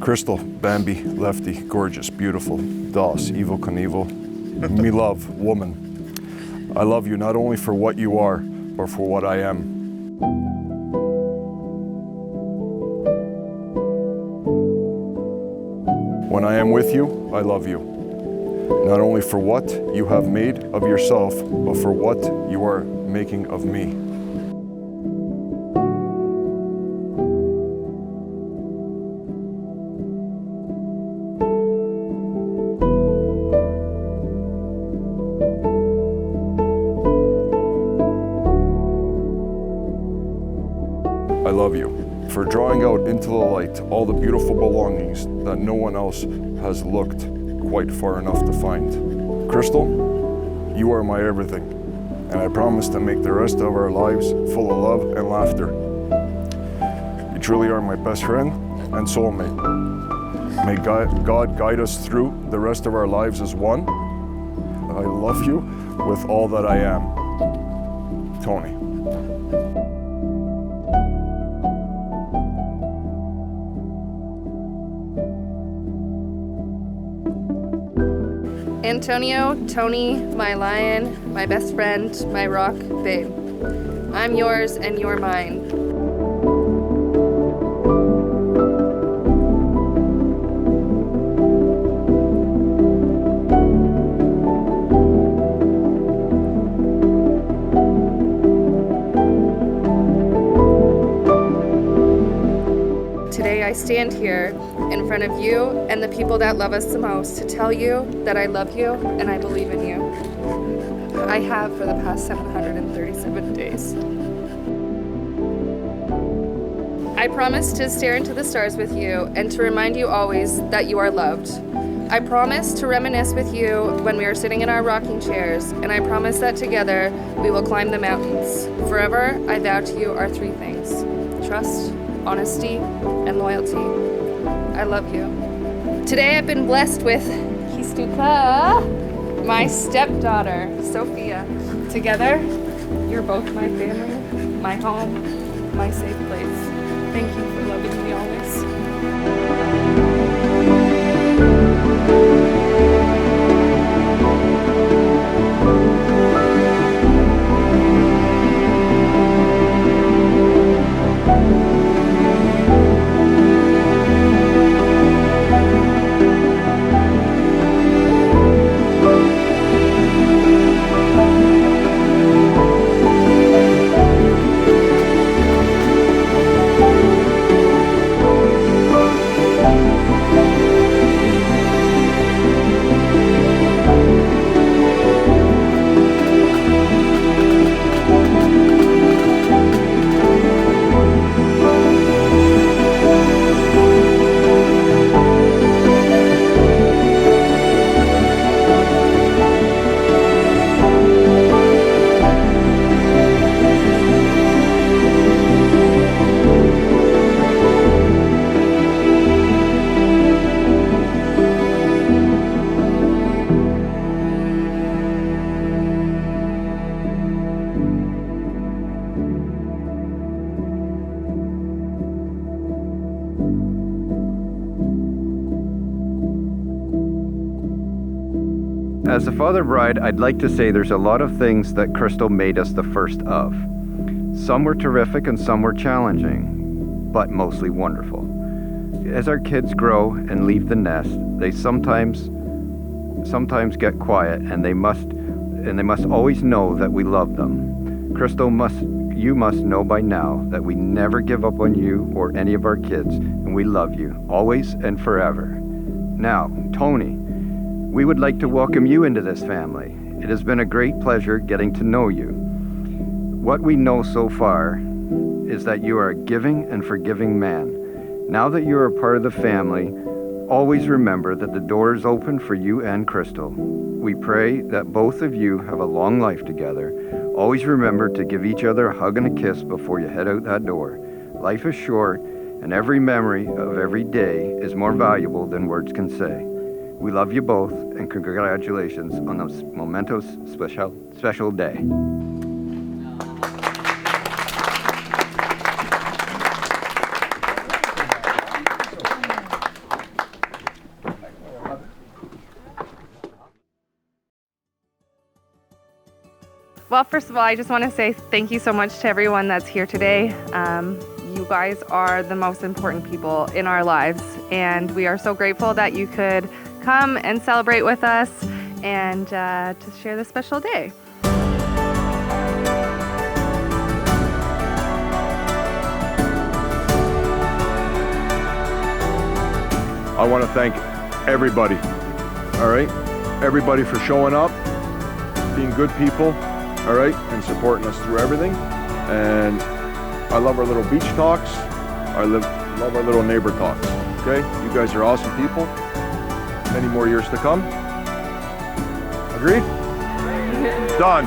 Crystal, Bambi, Lefty, gorgeous, beautiful, Doss, Evil Knievel, me love, woman. I love you not only for what you are, but for what I am. When I am with you, I love you. Not only for what you have made of yourself, but for what you are making of me. I love you for drawing out into the light all the beautiful belongings that no one else has looked quite far enough to find. Crystal, you are my everything, and I promise to make the rest of our lives full of love and laughter. You truly are my best friend and soulmate. May God guide us through the rest of our lives as one. I love you with all that I am. Tony. Antonio, Tony, my lion, my best friend, my rock, babe. I'm yours and you're mine. Today I stand here in front of you and the people that love us the most to tell you that I love you and I believe in you. I have for the past 737 days. I promise to stare into the stars with you and to remind you always that you are loved. I promise to reminisce with you when we are sitting in our rocking chairs, and I promise that together we will climb the mountains. Forever, I vow to you our three things: trust, honesty, and loyalty. I love you. Today I've been blessed with Kistuka, my stepdaughter, Sophia. Together, you're both my family, my home, my safe place. Thank you for loving me always. As a father bride, I'd like to say there's a lot of things that Crystal made us the first of. Some were terrific and some were challenging, but mostly wonderful. As our kids grow and leave the nest, they sometimes get quiet, and they must always know that we love them. Crystal, you must know by now that we never give up on you or any of our kids, and we love you always and forever. Now, Tony, we would like to welcome you into this family. It has been a great pleasure getting to know you. What we know so far is that you are a giving and forgiving man. Now that you are a part of the family, always remember that the door is open for you and Crystal. We pray that both of you have a long life together. Always remember to give each other a hug and a kiss before you head out that door. Life is short, and every memory of every day is more valuable than words can say. We love you both, and congratulations on this momentous special day. Well, first of all, I just want to say thank you so much to everyone that's here today. You guys are the most important people in our lives, and we are so grateful that you could come and celebrate with us and to share this special day. I want to thank everybody, all right? Everybody for showing up, being good people, all right? And supporting us through everything. And I love our little beach talks. I love our little neighbor talks, okay? You guys are awesome people. Many more years to come. Agreed? Done.